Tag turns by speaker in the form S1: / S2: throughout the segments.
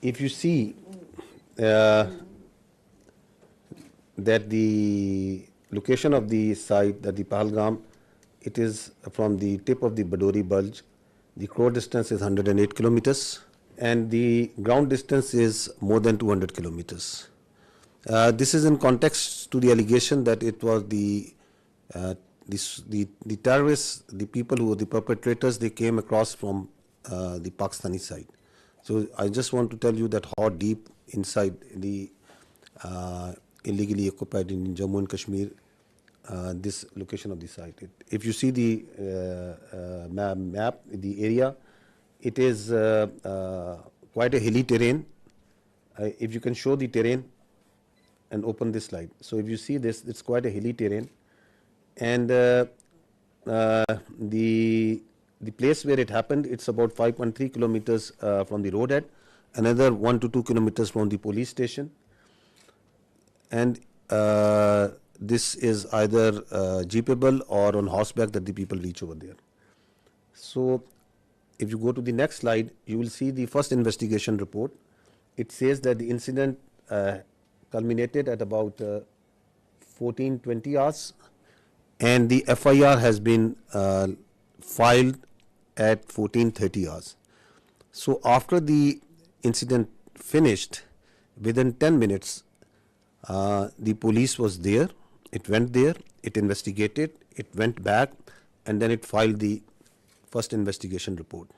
S1: if you see uh, that the location of the site, that the Pahalgam, it is from the tip of the Badori Bulge. The crore distance is 108 kilometers and the ground distance is more than 200 kilometers. This is in context to the allegation that it was the terrorists, the people who were the perpetrators, they came across from the Pakistani side. So I just want to tell you that how deep inside the illegally occupied in Jammu and Kashmir, this location of the site. If you see the map, the area, it is quite a hilly terrain. If you can show the terrain and open this slide. So if you see this, it's quite a hilly terrain. And the place where it happened, it's about 5.3 kilometers from the roadhead, another 1 to 2 kilometers from the police station. And this is either jeepable or on horseback that the people reach over there. So if you go to the next slide, you will see the first investigation report. It says that the incident culminated at about 14:20 hours, and the FIR has been filed at 14:30 hours. So after the incident finished, within 10 minutes, the police was there. It went there, it investigated, it went back, and then it filed the first investigation report.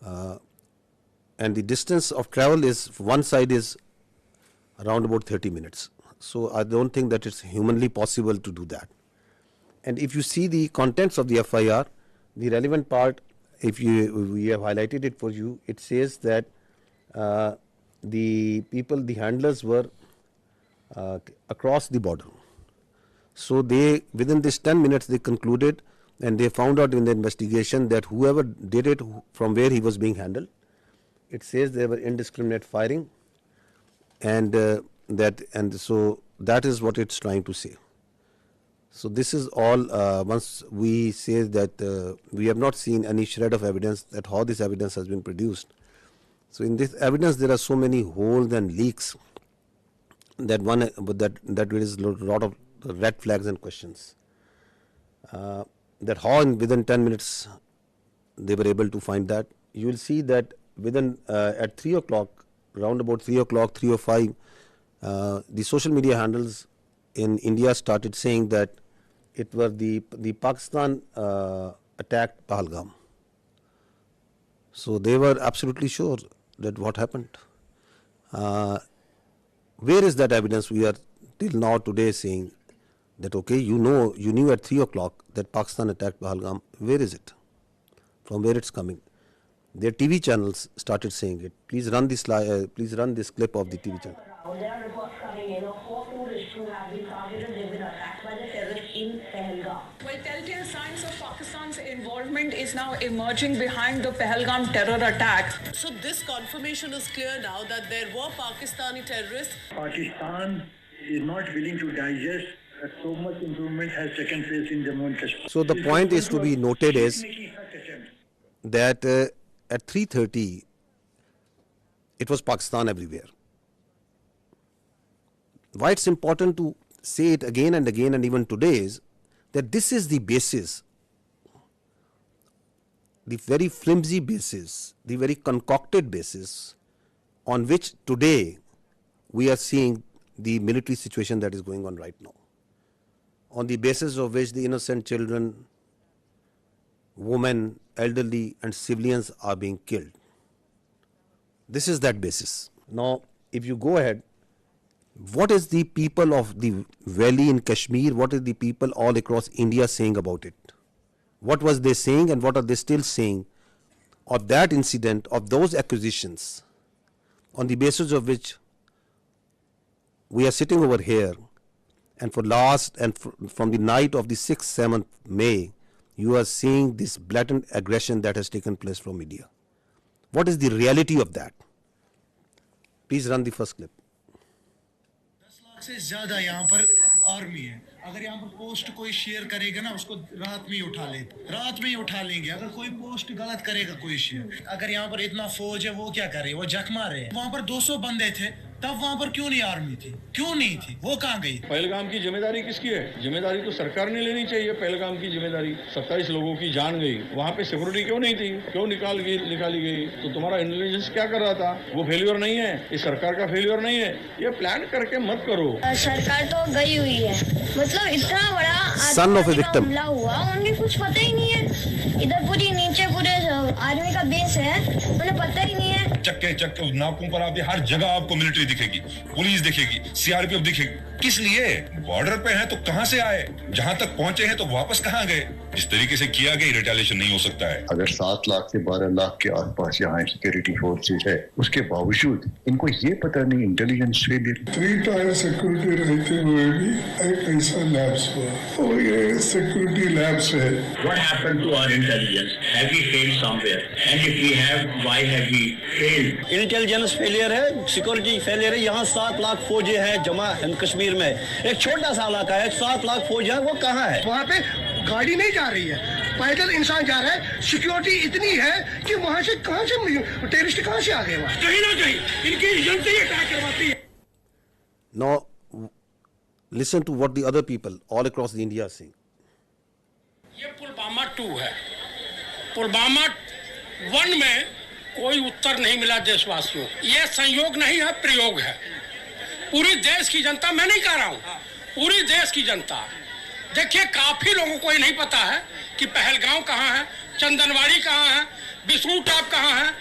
S1: And the distance of travel is, one side is around about 30 minutes. So I don't think that it's humanly possible to do that. And if you see the contents of the FIR, the relevant part, we have highlighted it for you, it says that the people, the handlers were across the border. So they, within this 10 minutes, they concluded and they found out in the investigation that whoever did it, from where he was being handled, it says there were indiscriminate firing, and so that is what it's trying to say. So this is all. Once we say that we have not seen any shred of evidence that how this evidence has been produced. So in this evidence there are so many holes and leaks that there is a lot of red flags and questions. That how within 10 minutes they were able to find that. You will see that within at 3 o'clock, around about 3 o'clock, 3:05, the social media handles in India started saying that it was the Pakistan attacked Pahalgam. So they were absolutely sure that what happened. Where is that evidence? We are till now today saying that okay, you knew at 3 o'clock that Pakistan attacked Pahalgam. Where is it? From where it's coming? Their TV channels started saying it. Please run this please run this clip of the TV channel.
S2: There are reports coming in of 4 tourists who have been targeted. They've been attacked by the terrorists in Pahalgam.
S3: Well, telltale signs of Pakistan's involvement is now emerging behind the Pahalgam terror attack.
S4: So this confirmation is clear now that there were Pakistani terrorists.
S5: Pakistan is not willing to digest that so much improvement has taken place in Jammu and Kashmir.
S1: So the point is to be noted is that at 3:30, it was Pakistan everywhere. Why it's important to say it again and again and even today is that this is the basis, the very flimsy basis, the very concocted basis on which today we are seeing the military situation that is going on right now. On the basis of which the innocent children, women, elderly and civilians are being killed. This is that basis. Now, if you go ahead, what is the people of the valley in Kashmir, what is the people all across India saying about it? What was they saying and what are they still saying of that incident, of those accusations, on the basis of which we are sitting over here, and from the night of the 6th, 7th May, you are seeing this blatant aggression that has taken place from India. What is the reality of that? Please run the first clip.
S5: 10 lakh से ज्यादा यहाँ पर army है
S6: अगर यहाँ पर post कोई share करेगा ना उसको रात में ही उठा लेंगे अगर कोई पोस्ट गलत करेगा कोई शेयर अगर यहाँ पर इतना फौज है वो क्या करे वो जख मारे वहाँ पर 200 बंदे थे तब वहाँ पर क्यों नहीं आर्मी थी क्यों नहीं थी वो कहाँ गई
S7: पहलगाम की जिम्मेदारी किसकी है जिम्मेदारी तो सरकार ने लेनी चाहिए पहलगाम की जिम्मेदारी 27 लोगों की जान गई वहाँ पे सिक्योरिटी क्यों नहीं थी क्यों निकाली गई तो तुम्हारा इंटेलिजेंस क्या कर रहा था वो फेल्योर नहीं है ये सरकार का फेल्योर नहीं है ये प्लान करके मत करो
S8: सरकार तो गई हुई है मतलब इतना बड़ा हमला हुआ उन्हें कुछ पता ही नहीं है इधर पूरे आर्मी का बेस है उन्हें पता ही नहीं है
S9: चक्के नाकों पर आप हर जगह आपको मिलिट्री दिखेगी पुलिस दिखेगी सीआरपीएफ दिखेगी किस लिए बॉर्डर पे हैं तो कहां से आए जहां तक पहुंचे हैं तो वापस कहां गए जिस तरीके से किया गया रिटेलिएशन नहीं हो सकता है
S10: अगर 7 लाख से 12 लाख के आसपास यहाँ सिक्योरिटी फोर्सेस है उसके बावजूद इनको ये पता नहीं इंटेलिजेंस फेलियर
S11: 3 टायर सिक्योरिटी रहते हुए भी एक ऐसा लैब्स हुआ और ये सिक्योरिटी लैब्स है
S5: What happened to our intelligence? Have we failed somewhere? And if we have, why have we failed?
S12: Intelligence failure है सिक्योरिटी फेलियर है यहाँ 7 लाख फौजी है जमा कश्मीर में एक छोटा सा इलाका है 7 लाख फौज है वो कहाँ है
S6: वहाँ पे गाड़ी नहीं जा रही है पैदल इंसान जा रहा है सिक्योरिटी इतनी है कि वहाँ से टेररिस्ट कहाँ से आ गए वहाँ कहीं ना कहीं इनकी एजेंसी अटैक करवाती है
S1: Now listen to what the other people all across the India are saying.
S13: ये पुलवामा 2 है पुलवामा 1 में कोई उत्तर नहीं मिला देशवासियों ये संयोग नहीं है प्रयोग है पूरी देश की जनता मैं नहीं कह रहा हूँ पूरी देश की जनता देखिए काफी लोगों को ये नहीं पता है कि पहलगांव कहाँ है चंदनवाड़ी कहाँ है विष्णु टॉप कहाँ है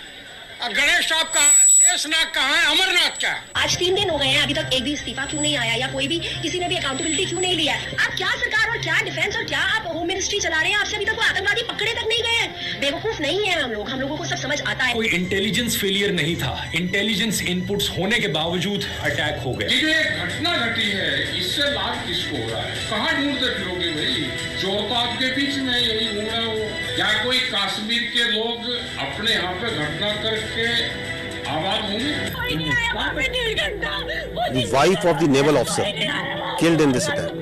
S13: गणेश टॉप कहाँ है शेषनाग कहाँ है अमरनाथ क्या है
S8: आज 3 दिन हो गए हैं अभी तक एक भी इस्तीफा क्यों नहीं आया या कोई भी किसी ने भी अकाउंटेबिलिटी क्यों नहीं लिया आप क्या सरकार और क्या डिफेंस और क्या आप होम मिनिस्ट्री चला रहे हैं आपसे अभी तक वो आतंकवादी पकड़े तक नहीं गए हैं बेवकूफ नहीं है हम लोगों को सब समझ आता है
S14: कोई इंटेलिजेंस फेलियर नहीं था इंटेलिजेंस इनपुट्स होने के बावजूद अटैक हो गए
S13: ये घटना घटी है इससे लाभ किसको हो रहा है कहाँ ढूंढते फिरोगे भाई चोर तो आपके बीच में यही घूम रहा हो क्या कोई कश्मीर के लोग अपने यहाँ पे घटना करके
S1: The wife of the naval officer killed in this attack.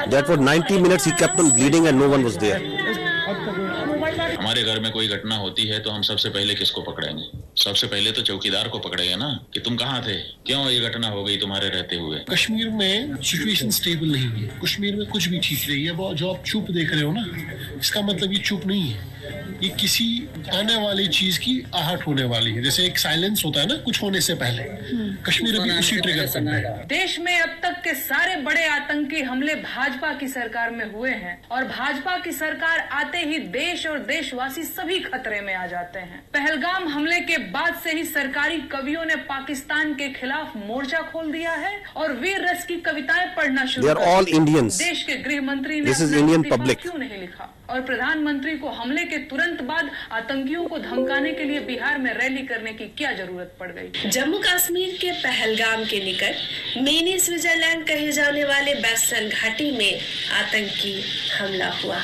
S1: That for 90 minutes he kept on bleeding and no one was there.
S15: हमारे घर में कोई घटना होती है तो हम सबसे पहले किसको पकड़ेंगे सबसे पहले तो चौकीदार को पकड़ेंगे ना कि तुम कहाँ थे क्यों ये घटना हो गई तुम्हारे रहते हुए
S6: कश्मीर में सिचुएशन स्टेबल नहीं है कश्मीर में कुछ भी ठीक नहीं है जो आप चुप देख रहे हो ना इसका मतलब ये चुप नहीं है ये किसी आने वाली चीज की आहट होने वाली है जैसे एक साइलेंस होता है ना कुछ होने से पहले कश्मीर अभी उसी ट्रिगर पर है
S3: देश में अब तक के सारे बड़े आतंकी हमले भाजपा की सरकार में हुए हैं और भाजपा की सरकार आते ही देश और देशवासी सभी खतरे में आ जाते हैं पहलगाम हमले के बाद से ही सरकारी कवियों ने पाकिस्तान के खिलाफ मोर्चा खोल दिया है और वीर रस की कविताएं पढ़ना शुरू कर दी देश के गृह मंत्री ने अपना क्यों नहीं लिखा और प्रधानमंत्री को हमले के तुरंत बाद आतंकियों को धमकाने के लिए बिहार में रैली करने की क्या जरूरत पड़ गई
S16: जम्मू कश्मीर के पहलगाम के निकट मिनी स्विट्जरलैंड कहे जाने वाले बेस्टर्न घाटी में आतंकी हमला हुआ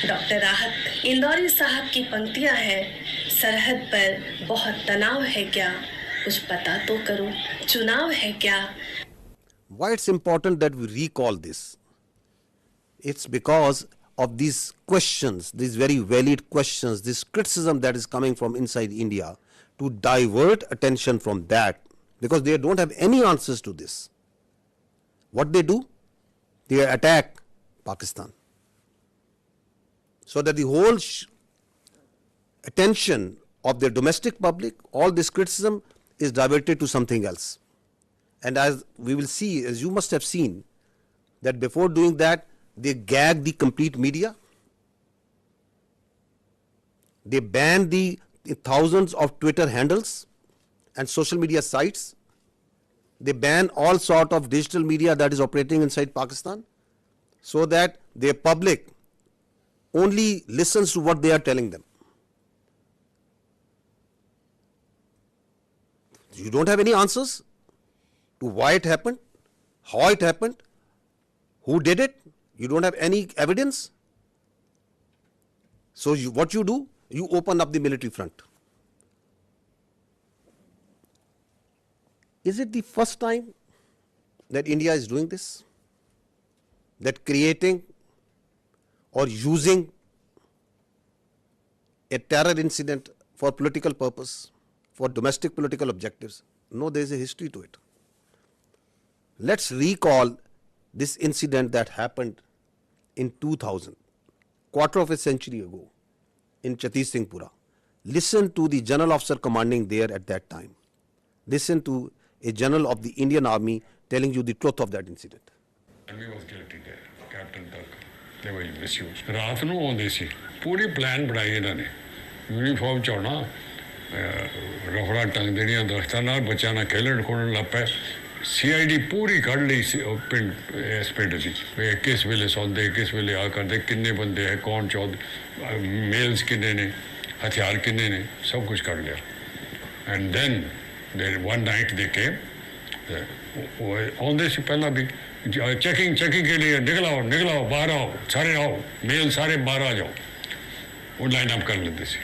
S16: डॉक्टर राहत इंदौरी साहब की पंक्तियां हैं सरहद पर बहुत तनाव है क्या कुछ पता तो करो चुनाव है क्या
S1: Why it's important that we recall this? It's because of these questions, these very valid questions, this criticism that is coming from inside India to divert attention from that because they don't have any answers to this. What they do? They attack Pakistan. So that the whole attention of their domestic public, all this criticism is diverted to something else. And as we will see, as you must have seen, that before doing that, they gag the complete media. They ban the thousands of Twitter handles and social media sites. They ban all sort of digital media that is operating inside Pakistan so that their public only listens to what they are telling them. You don't have any answers to why it happened, how it happened, who did it. You don't have any evidence. So what you do, you open up the military front. Is it the first time that India is doing this? That creating or using a terror incident for political purpose, for domestic political objectives? No, there is a history to it. Let's recall this incident that happened in 2000, quarter of a century ago, in Chhattis Singhpura. Listen to the general officer commanding there at that time. Listen to a general of the Indian Army telling you the truth of that incident.
S17: Army was guilty there, Captain Tuck. They were misused. ਰਾਤ ਨੂੰ ਆਉਂਦੇ ਸੀ, ਪੂਰੀ plan ਬਣਾਈ ਇਹਨਾਂ ਨੇ, uniform ਚਾਉਣਾ, ਰਫੜਾ ਟੰਗ ਦੇਣੀਆਂ ਦਰਖਤਾਂ ਨਾਲ, ਬੱਚਿਆਂ ਨਾਲ ਖੇਲਣ ਖੋਲਣ ਲੱਗ ਪਏ। CID ਪੂਰੀ ਕੱਢ ਲਈ ਸੀ ਪਿੰਡ, ਇਸ ਪਿੰਡ ਦੀ, ਕਿਸ ਵੇਲੇ ਸੌਂਦੇ, ਕਿਸ ਵੇਲੇ ਆ ਕਰਦੇ, ਕਿੰਨੇ ਬੰਦੇ ਹੈ, ਕੌਣ ਚੌਧਰੀ, ਮੇਲਸ ਕਿੰਨੇ ਨੇ, ਹਥਿਆਰ ਕਿੰਨੇ ਨੇ, ਸਭ ਕੁਝ ਕੱਢ ਲਿਆ। And then one night they came, ਆਉਂਦੇ ਸੀ ਪਹਿਲਾਂ ਵੀ, चेकिंग के लिए निकलाओ बाहर आओ, सारे आओ, मेल सारे बाहर आ जाओ, वो लाइन अप कर लेते सी।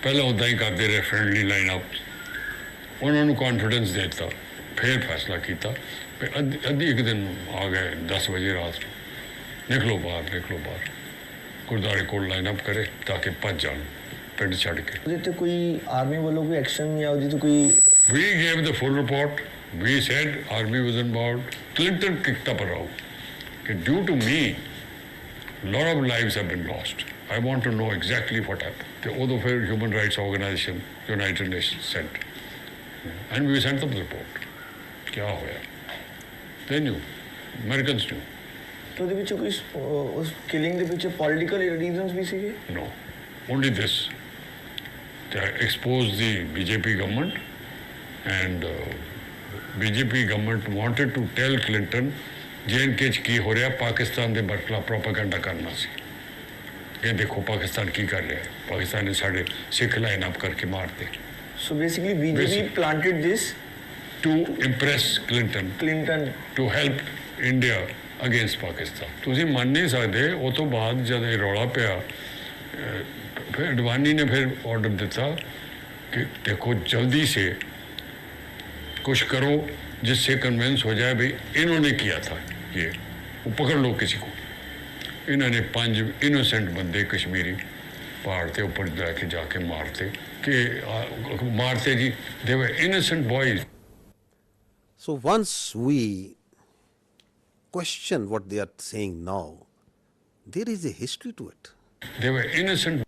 S17: पहले उदा ही करते रहे, फ्रेंडली लाइन अप, उन्होंने कॉन्फिडेंस देता, फिर फैसला किया, अद्धी एक दिन आ गए 10 बजे रात को, निकलो बाहर, गुरुद्वारे को लाइन अप करे ताकि भज जान पिंड छड़ के।
S18: कोई आर्मी वालों कोई एक्शन या कोई?
S17: We gave the full report. We said army was involved. Clinton kicked up a row. Due to me, a lot of lives have been lost. I want to know exactly what happened. The other human rights organization, United Nations, sent. And we sent them the report. क्या होया? They knew. Americans knew.
S18: तो दे पीछे कोई उस killing दे पीछे political reasons भी सीगे?
S17: No. Only this. They exposed the BJP government, and BJP government wanted to tell Clinton J&K की हो रहा, पाकिस्तान के खिलाफ प्रोपेगेंडा करना सी कि देखो पाकिस्तान की कर रहा है, पाकिस्तान ने साढ़े सिख लाइन अप करके मारते।
S18: So basically BJP planted this
S17: to impress Clinton to help India against Pakistan. तुसी मान नहीं सकते, वो तो बाद जब ये रौला पिया, फिर अडवाणी ने फिर ऑर्डर दिता कि देखो जल्दी से कुछ करो जिससे कन्विंस हो जाए भाई इन्होंने किया था, ये वो पकड़ लो किसी को। इन्होंने 5 इनोसेंट बंदे कश्मीरी पहाड़ के ऊपर जाके मारते जी, they were innocent boys.
S1: So once we question what they are saying now, there is a history to it.
S17: They were innocent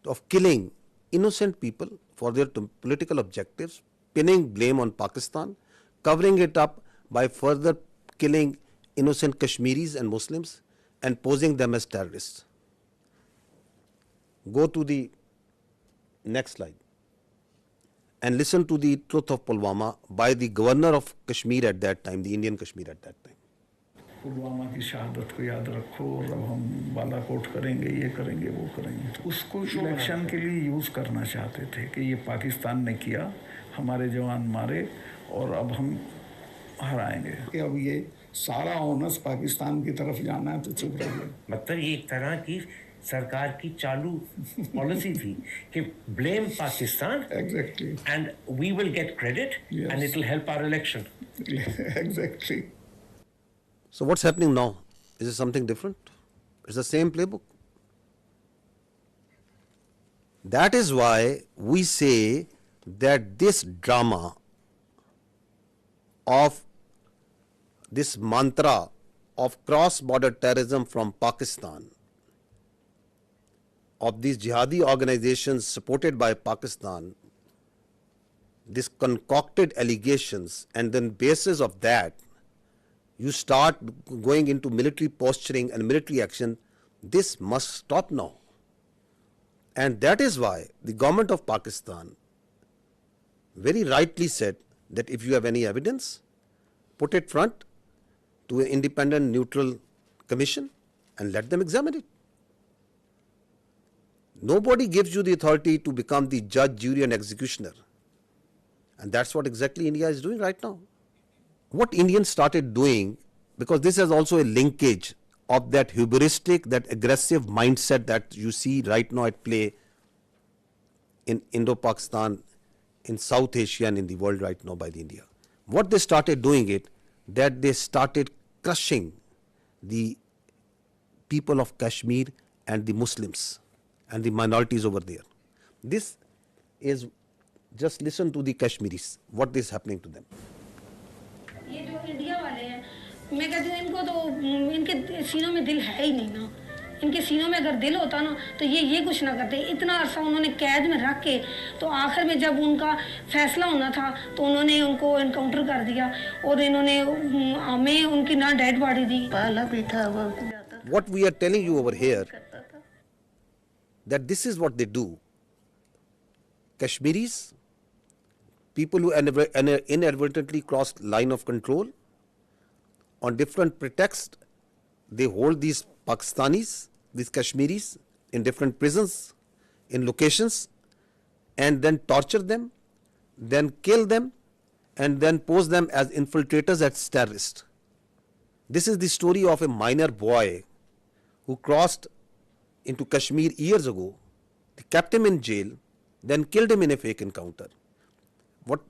S1: of killing innocent people for their political objectives, pinning blame on Pakistan, covering it up by further killing innocent Kashmiris and Muslims and posing them as terrorists. Go to the next slide and listen to the truth of Pulwama by the governor of Kashmir at that time, the Indian Kashmir at that time.
S19: Pulwama की शहादत को याद रखो और अब हम बालाकोट करेंगे, ये करेंगे, वो करेंगे, तो उसको इलेक्शन के लिए यूज़ करना चाहते थे कि ये पाकिस्तान ने किया, हमारे जवान मारे और अब हम हराएंगे।
S20: कि अब ये सारा ओनस पाकिस्तान की तरफ जाना है तो चुप रहिए।
S21: मतलब ये एक तरह की सरकार की चालू पॉलिसी थी कि blame Pakistan
S20: exactly
S21: and we will get credit and it will help our election.
S20: Exactly.
S1: So what's happening now? Is it something different? It's the same playbook. That is why we say that this drama of this mantra of cross-border terrorism from Pakistan, of these jihadi organizations supported by Pakistan, these concocted allegations, and then basis of that, you start going into military posturing and military action. This must stop now. And that is why the government of Pakistan very rightly said that if you have any evidence, put it front to an independent, neutral commission and let them examine it. Nobody gives you the authority to become the judge, jury and executioner. And that's what exactly India is doing right now. What Indians started doing, because this has also a linkage of that hubristic, that aggressive mindset that you see right now at play in Indo-Pakistan, in South Asia and in the world right now by the India. What they started doing it, that they started crushing the people of Kashmir and the Muslims and the minorities over there. This is, just listen to the Kashmiris, what is happening to them.
S2: ये जो India वाले हैं, मैं कहती हूँ इनको तो इनके सीनों में दिल है ही नहीं ना। इनके सीनों में अगर दिल होता ना तो ये कुछ ना करते। इतना अरसा उन्होंने कैद में रख के तो आखिर में जब उनका फैसला होना था तो उन्होंने उनको एनकाउंटर कर दिया और इन्होंने हमें उनकी ना डेड बॉडी दी। पाला पीठा हुआ।
S1: What we are telling you over here, that this is what they do. Kashmiris, people who inadvertently crossed line of control, on different pretexts, they hold these Pakistanis, these Kashmiris, in different prisons, in locations, and then torture them, then kill them, and then pose them as infiltrators, as terrorists. This is the story of a minor boy who crossed into Kashmir years ago. They kept him in jail, then killed him in a fake encounter.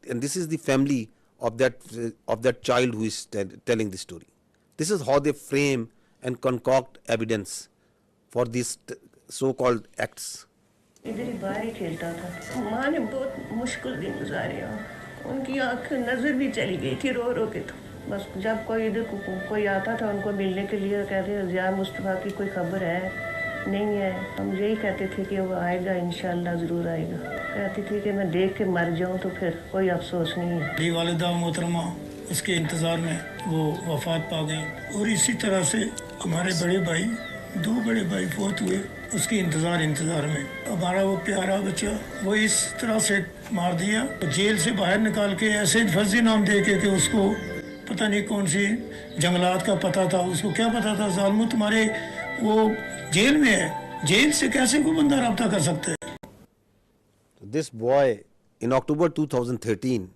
S1: And this is the family of that child who is telling the story. This is how they frame and concoct evidence for these so-called acts.
S2: इधर ही बाहर ही खेलता था। माँ ने बहुत मुश्किल दिन गुजारे। उनकी आँख नजर भी चली गई थी रो रो के। तो बस जब कोई इधर कोई आता था उनको मिलने के लिए, कहते हैं ज़िया मुस्तफ़ा की कोई खबर है नहीं है। हम यही कहते थे कि वो आएगा, इंशाल्लाह ज़रूर आएगा। कहती थी कि मैं देख के मर जाऊँ तो फिर कोई अफसोस नहीं है। मेरी वालिदा मोहतरमा उसके इंतज़ार में वो वफ़ात पा गई और इसी तरह से हमारे बड़े भाई, दो बड़े भाई फौत हुए उसके इंतज़ार में। हमारा वो प्यारा बच्चा वो इस तरह से मार दिया, जेल से बाहर निकाल के ऐसे फर्जी नाम दे के कि उसको पता नहीं कौन सी जंगलात का पता था, उसको क्या पता था ज़ालिमो तुम्हारे वो जेल में है, जेल से कैसे कोई बंदा रब्ता कर सकता है।
S1: This boy in October 2013,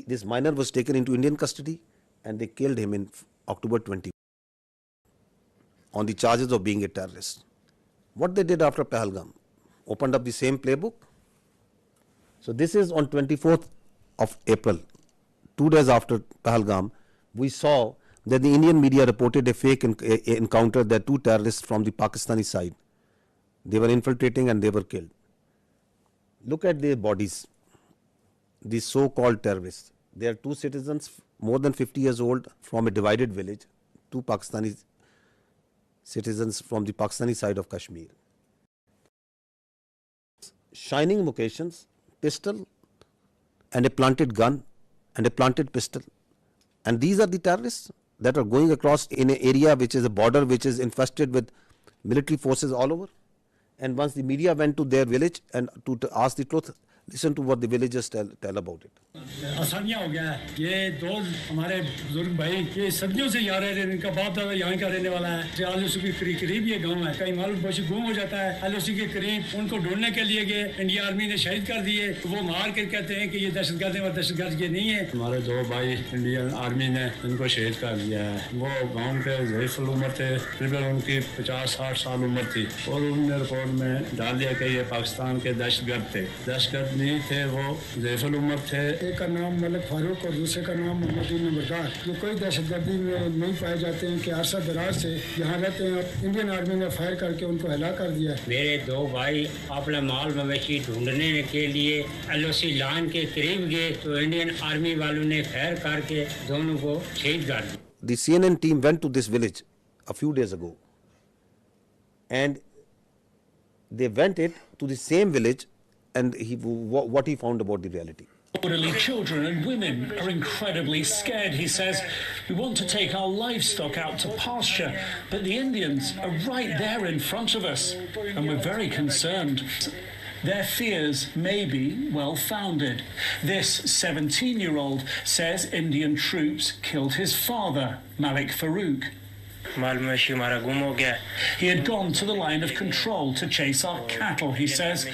S1: this minor was taken into Indian custody and they killed him in October 20 on the charges of being a terrorist. What they did after Pahalgam, opened up the same playbook. So this is on 24th of April, 2 days after Pahalgam, we saw that the Indian media reported a fake encounter that two terrorists from the Pakistani side, they were infiltrating and they were killed. Look at their bodies, these so-called terrorists. They are two citizens more than 50 years old from a divided village, two Pakistani citizens from the Pakistani side of Kashmir. Shining mocations, pistol and a planted gun and a planted pistol. And these are the terrorists that are going across in an area which is a border which is infested with military forces all over. And once the media went to their village and to ask the truth, listen to what the villagers tell about it.
S22: आसानियाँ हो गया है। ये दो हमारे बुजुर्ग भाई ये सदियों से यहाँ रह रहे हैं, इनका बाप दादा यहाँ का रहने वाला है। आलूसी के करीब ये गांव है, कहीं मालूम बच्चे गुम हो जाता है। आलूसी के करीब उनको ढूंढने के लिए गए, इंडिया आर्मी ने शहीद कर दिए। तो वो मार के कहते हैं कि ये दहशतगर्द है और दहशतगर्द ये नहीं है। हमारे दो भाई इंडियन आर्मी ने इनको शहीद कर दिया है। वो गाँव के ज़ईफ़ुल उम्र थे, तकरीबन उनकी 50-60 साल उम्र थी और उन्होंने रिपोर्ट में डाल दिया कि ये पाकिस्तान के दहशतगर्द थे। दहशतगर्द नहीं थे, वो ज़ईफ़ुल उम्र थे। एक का नाम मलिक फारूक और दूसरे का नाम मोहम्मद नंबरदार। ये कोई दहशतगर्दी में नहीं पाए जाते हैं कि अरसा दराज से यहाँ रहते हैं। इंडियन आर्मी ने फायर करके उनको हला कर दिया।
S23: मेरे दो भाई अपना माल मवेशी ढूंढने के लिए एलओसी लाइन के करीब गए तो इंडियन आर्मी वालों ने फायर करके दोनों को शहीद कर दिया।
S1: The CNN team went to this village a few days ago and they went to the same village and what he found about the reality.
S24: Elderly children and women are incredibly scared. He says, we want to take our livestock out to pasture, but the Indians are right there in front of us, and we're very concerned. Their fears may be well-founded. This 17-year-old says Indian troops killed his father, Malik Farouk. He had gone to the line of control to chase our cattle, he says.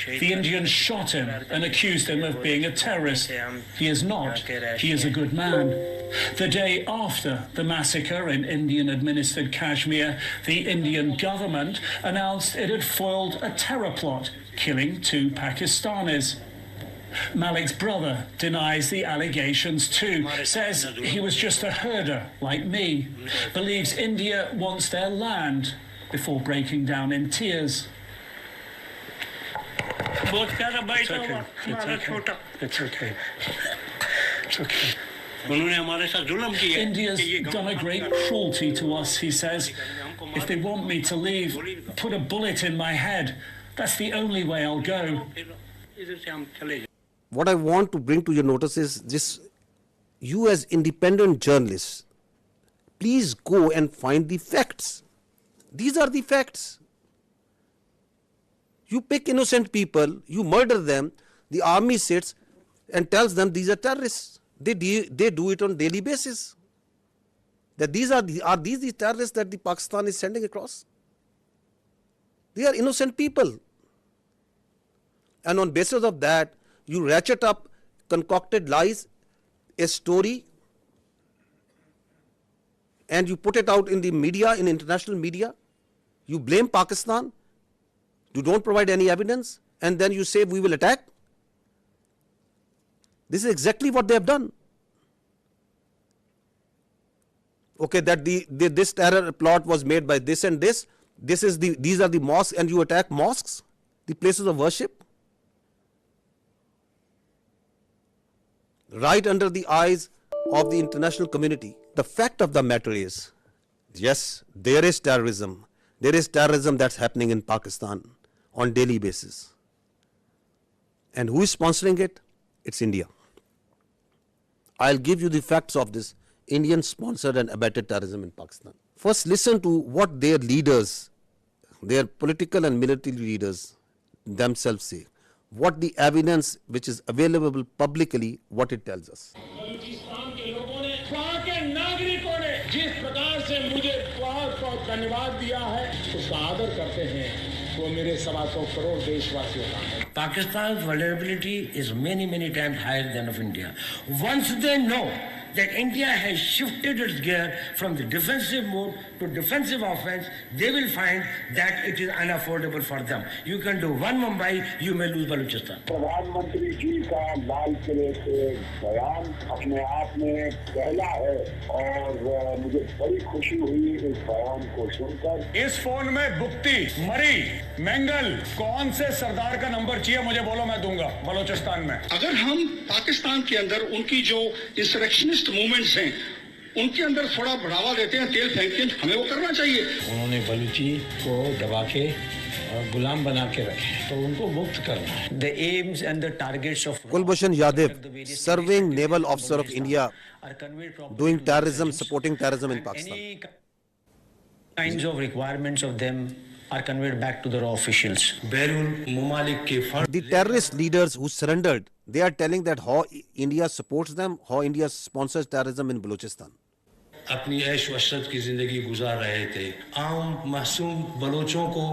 S24: The Indians shot him and accused him of being a terrorist. He is not. He is a good man. The day after the massacre in Indian-administered Kashmir, the Indian government announced it had foiled a terror plot, killing two Pakistanis. Malik's brother denies the allegations too, says he was just a herder like me, believes India wants their land before breaking down in tears.
S12: It's okay. It's okay. It's okay.
S24: India's done a great cruelty to us, he says. If they want me to leave, put a bullet in my head. That's the only way I'll go.
S1: What I want to bring to your notice is this: you as independent journalists, please go and find the facts. These are the facts. You pick innocent people, you murder them, the army sits and tells them these are terrorists. They do it on daily basis. That these are these the terrorists that the Pakistan is sending across? They are innocent people. And on basis of that, you ratchet up concocted lies, a story, and you put it out in the media, in international media. You blame Pakistan. You don't provide any evidence, and then you say we will attack. This is exactly what they have done. Okay, that this terror plot was made by this and this. These are the mosques, and you attack mosques, the places of worship, right under the eyes of the international community. The fact of the matter is, yes, there is terrorism. There is terrorism that's happening in Pakistan on daily basis. And who is sponsoring it? It's India. I'll give you the facts of this Indian sponsored and abetted terrorism in Pakistan. First, listen to what their leaders, their political and military leaders themselves say. What the evidence which is available publicly, what it tells us.
S21: Pakistan's vulnerability is many times higher than of India. Once they know that India has shifted its gear from the defensive mode to defensive offense, they will find that it is unaffordable for them. You can do one Mumbai, you may lose Balochistan.
S4: प्रधानमंत्री जी का लाल किले से बयान अपने आप में पहला है और मुझे बड़ी खुशी हुई इस बयान को सुनकर।
S7: इस फोन में बुक्ति, मरी, मैंगल, कौन से सरदार का नंबर चाहिए मुझे बोलो, मैं दूंगा बलोचिस्तान में।
S6: अगर हम पाकिस्तान के अंदर उनकी जो इंसरेक्शनिस्ट मूवमेंट्स हैं उनके अंदर थोड़ा बढ़ावा देते हैं, तेल फेंकते हैं, हमें वो करना चाहिए।
S21: उन्होंने बलूची को दबा के गुलाम बना के रखे, तो उनको मुक्त करना है। The aims and the targets of
S1: Kulbhushan Yadav, serving naval officer of India, doing terrorism, supporting terrorism in Pakistan.
S21: Any kinds of requirements of them are conveyed back to the raw officials.
S1: The terrorist leaders who surrendered, they are telling that how India supports them, how India sponsors terrorism in Balochistan.
S9: अपनी ऐश वशरत की जिंदगी गुजार रहे थे, आम मासूम बलोचों को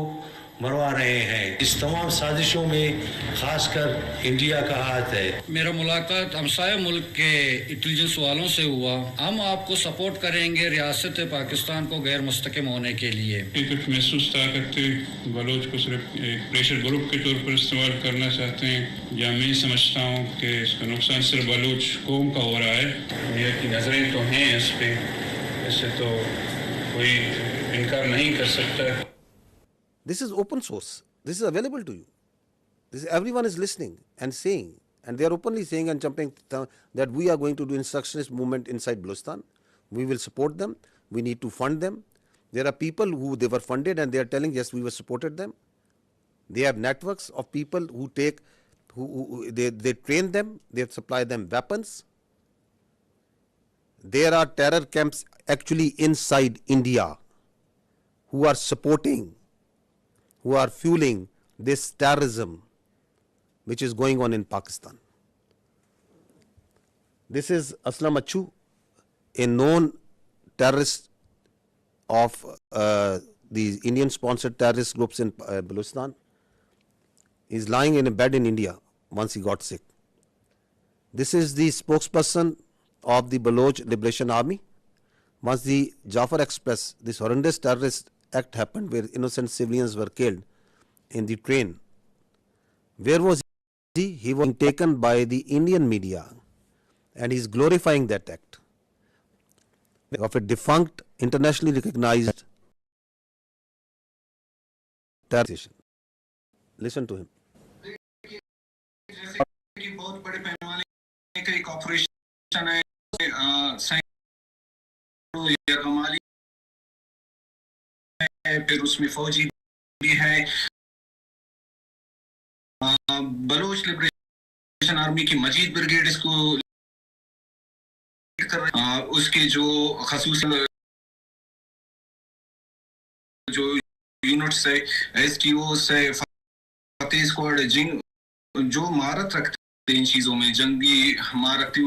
S9: मरवा रहे हैं। इस तमाम साजिशों में खासकर इंडिया का हाथ है।
S10: मेरा मुलाकात हमसाया मुल्क के इंटेलिजेंस वालों से हुआ। हम आपको सपोर्ट करेंगे रियासत पाकिस्तान को गैर मुस्तकिम होने के लिए।
S17: कुछ महसूस करते बलोच को सिर्फ एक प्रेशर ग्रुप के तौर पर इस्तेमाल करना चाहते हैं, या मैं समझता हूँ कि इसका नुकसान सिर्फ बलोच कौम का हो रहा है। दुनिया की नजरें तो हैं इस पे, इससे तो कोई इनकार नहीं कर सकता।
S1: This is open source. This is available to you. Everyone is listening and saying, and they are openly saying and jumping that we are going to do insurrectionist movement inside Balochistan. We will support them. We need to fund them. There are people who they were funded and they are telling, yes, we were supported them. They have networks of people who they train them, they supply them weapons. There are terror camps actually inside India who are supporting, who are fueling this terrorism which is going on in Pakistan. This is Aslam Achu, a known terrorist of the Indian-sponsored terrorist groups in Balochistan. He's lying in a bed in India once he got sick. This is the spokesperson of the Baloch Liberation Army. Once the Jafar Express, this horrendous terrorist act happened where innocent civilians were killed in the train, where was he was taken by the Indian media, and he's glorifying that act of a defunct, internationally recognized terrorization. Listen to him.
S5: बहुत बड़े पैमाने का एक operation है, या कमाली है, फिर उसमें फौजी भी है, बलोच लिबरेशन आर्मी की मजीद ब्रिगेड इसको उसके जो खसूस जो यूनिट्स है, एसटीओस है, फतेह स्क्वाड, जिंग जो महारत रखते हैं इन चीजों में, जंगी महारत